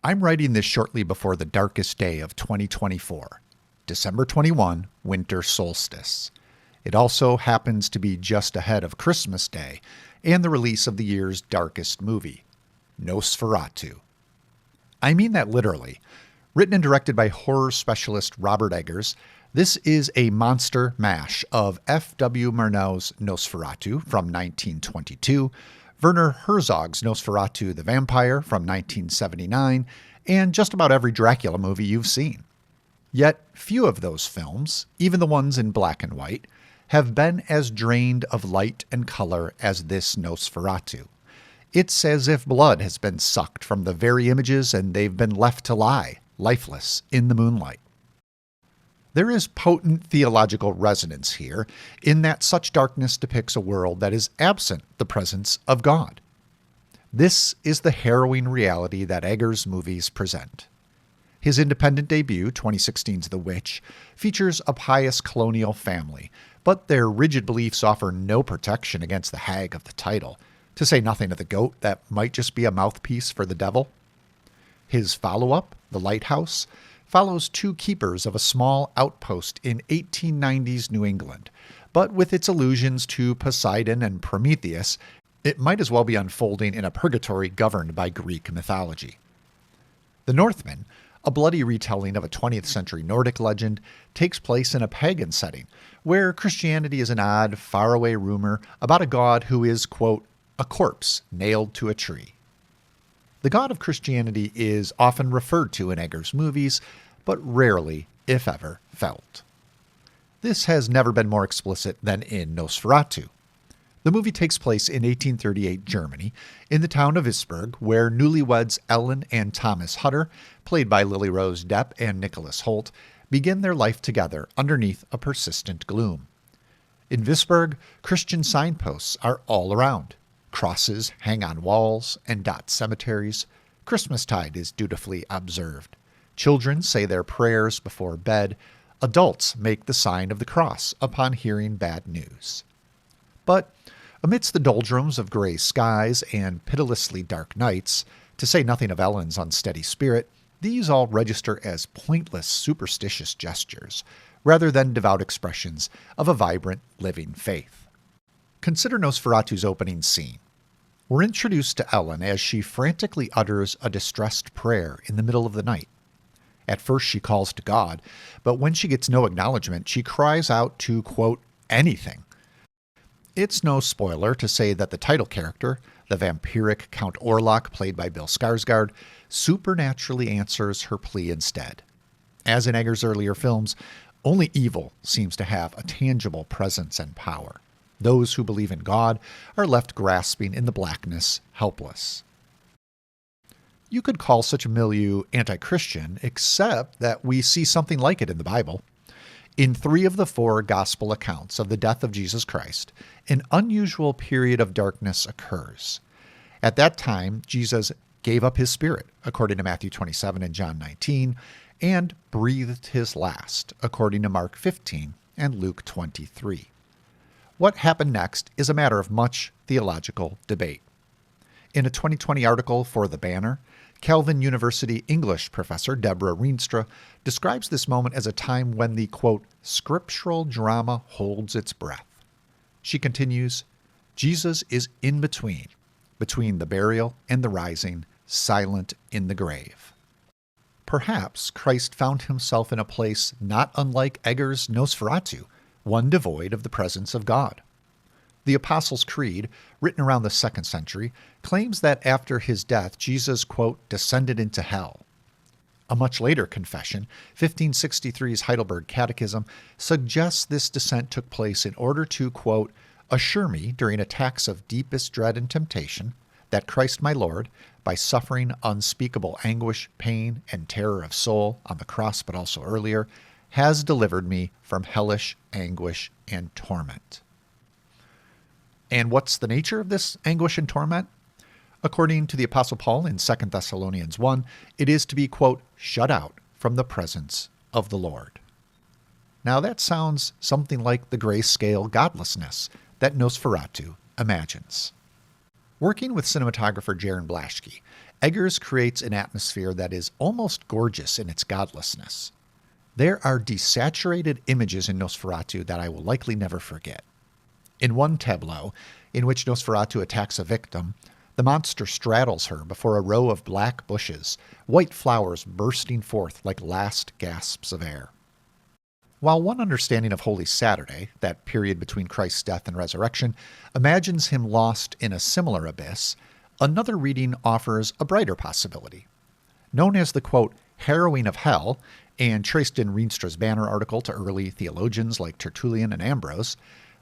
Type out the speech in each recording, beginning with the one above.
I'm writing this shortly before the darkest day of 2024, December 21, winter solstice. It also happens to be just ahead of Christmas Day and the release of the year's darkest movie, Nosferatu. I mean that literally. Written and directed by horror specialist Robert Eggers, this is a monster mash of F.W. Murnau's Nosferatu from 1922, Werner Herzog's Nosferatu the Vampyre from 1979, and just about every Dracula movie you've seen. Yet few of those films, even the ones in black and white, have been as drained of light and color as this Nosferatu. It's as if blood has been sucked from the very images and they've been left to lie, lifeless, in the moonlight. There is potent theological resonance here in that such darkness depicts a world that is absent the presence of God. This is the harrowing reality that Eggers' movies present. His independent debut, 2016's The Witch, features a pious colonial family, but their rigid beliefs offer no protection against the hag of the title, to say nothing of the goat that might just be a mouthpiece for the devil. His follow-up, The Lighthouse, follows two keepers of a small outpost in 1890s New England, but with its allusions to Poseidon and Prometheus, it might as well be unfolding in a purgatory governed by Greek mythology. The Northman, a bloody retelling of a 20th century Nordic legend, takes place in a pagan setting, where Christianity is an odd, faraway rumor about a god who is, quote, a corpse nailed to a tree. The God of Christianity is often referred to in Eggers' movies, but rarely, if ever, felt. This has never been more explicit than in Nosferatu. The movie takes place in 1838 Germany, in the town of Isberg, where newlyweds Ellen and Thomas Hutter, played by Lily Rose Depp and Nicholas Hoult, begin their life together underneath a persistent gloom. In Visberg, Christian signposts are all around. Crosses hang on walls and dot cemeteries. Christmastide is dutifully observed. Children say their prayers before bed. Adults make the sign of the cross upon hearing bad news. But amidst the doldrums of gray skies and pitilessly dark nights, to say nothing of Ellen's unsteady spirit, these all register as pointless, superstitious gestures, rather than devout expressions of a vibrant, living faith. Consider Nosferatu's opening scene. We're introduced to Ellen as she frantically utters a distressed prayer in the middle of the night. At first she calls to God, but when she gets no acknowledgement, she cries out to, quote, anything. It's no spoiler to say that the title character, the vampiric Count Orlok, played by Bill Skarsgård, supernaturally answers her plea instead. As in Eggers' earlier films, only evil seems to have a tangible presence and power. Those who believe in God are left grasping in the blackness, helpless. You could call such a milieu anti-Christian, except that we see something like it in the Bible. In 3 of the 4 gospel accounts of the death of Jesus Christ, an unusual period of darkness occurs. At that time, Jesus gave up his spirit, according to Matthew 27 and John 19, and breathed his last, according to Mark 15 and Luke 23. What happened next is a matter of much theological debate. In a 2020 article for The Banner, Calvin University English professor Deborah Rienstra describes this moment as a time when the, quote, scriptural drama holds its breath. She continues, Jesus is in between the burial and the rising, silent in the grave. Perhaps Christ found himself in a place not unlike Eggers' Nosferatu, one devoid of the presence of God. The Apostles' Creed, written around the 2nd century, claims that after his death, Jesus, quote, descended into hell. A much later confession, 1563's Heidelberg Catechism, suggests this descent took place in order to, quote, assure me during attacks of deepest dread and temptation that Christ my Lord, by suffering unspeakable anguish, pain, and terror of soul on the cross but also earlier, has delivered me from hellish anguish and torment. And what's the nature of this anguish and torment? According to the Apostle Paul in 2 Thessalonians 1, it is to be, quote, shut out from the presence of the Lord. Now that sounds something like the grayscale godlessness that Nosferatu imagines. Working with cinematographer Jaron Blaschke, Eggers creates an atmosphere that is almost gorgeous in its godlessness. There are desaturated images in Nosferatu that I will likely never forget. In one tableau, in which Nosferatu attacks a victim, the monster straddles her before a row of black bushes, white flowers bursting forth like last gasps of air. While one understanding of Holy Saturday, that period between Christ's death and resurrection, imagines him lost in a similar abyss, another reading offers a brighter possibility. Known as the, quote, harrowing of hell, and traced in Reenstra's Banner article to early theologians like Tertullian and Ambrose,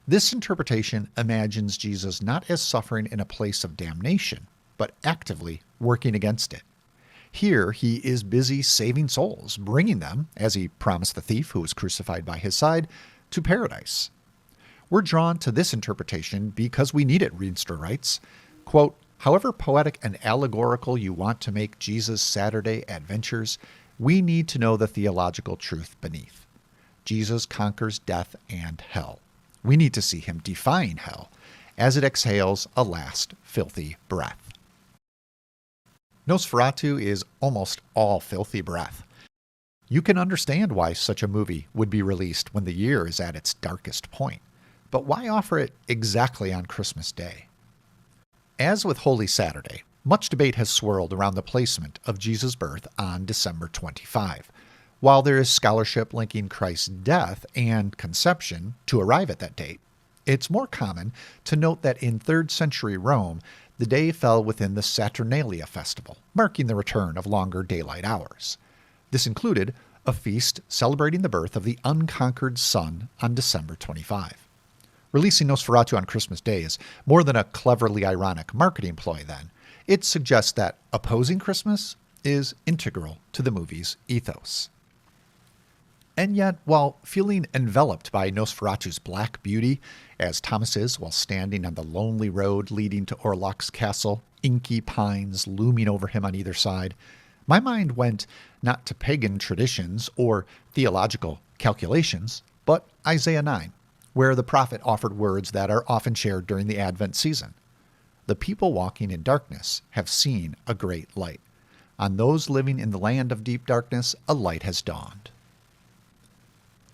this interpretation imagines Jesus not as suffering in a place of damnation, but actively working against it. Here he is busy saving souls, bringing them, as he promised the thief who was crucified by his side, to paradise. We're drawn to this interpretation because we need it, Reenstra writes. Quote, however poetic and allegorical you want to make Jesus' Saturday adventures, we need to know the theological truth beneath. Jesus conquers death and hell. We need to see him defying hell as it exhales a last filthy breath. Nosferatu is almost all filthy breath. You can understand why such a movie would be released when the year is at its darkest point, but why offer it exactly on Christmas Day? As with Holy Saturday, much debate has swirled around the placement of Jesus' birth on December 25. While there is scholarship linking Christ's death and conception to arrive at that date, it's more common to note that in 3rd century Rome, the day fell within the Saturnalia festival, marking the return of longer daylight hours. This included a feast celebrating the birth of the unconquered sun on December 25. Releasing Nosferatu on Christmas Day is more than a cleverly ironic marketing ploy then. It suggests that opposing Christmas is integral to the movie's ethos. And yet, while feeling enveloped by Nosferatu's black beauty, as Thomas is while standing on the lonely road leading to Orlok's castle, inky pines looming over him on either side, my mind went not to pagan traditions or theological calculations, but Isaiah 9, where the prophet offered words that are often shared during the Advent season. The people walking in darkness have seen a great light. On those living in the land of deep darkness, a light has dawned.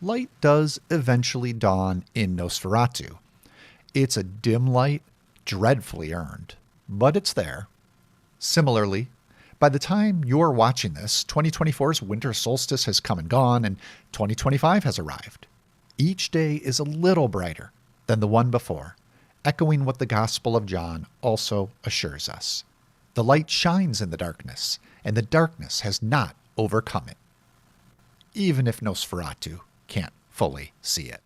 Light does eventually dawn in Nosferatu. It's a dim light, dreadfully earned, but it's there. Similarly, by the time you're watching this, 2024's winter solstice has come and gone, and 2025 has arrived. Each day is a little brighter than the one before, echoing what the Gospel of John also assures us. The light shines in the darkness, and the darkness has not overcome it. Even if Nosferatu can't fully see it.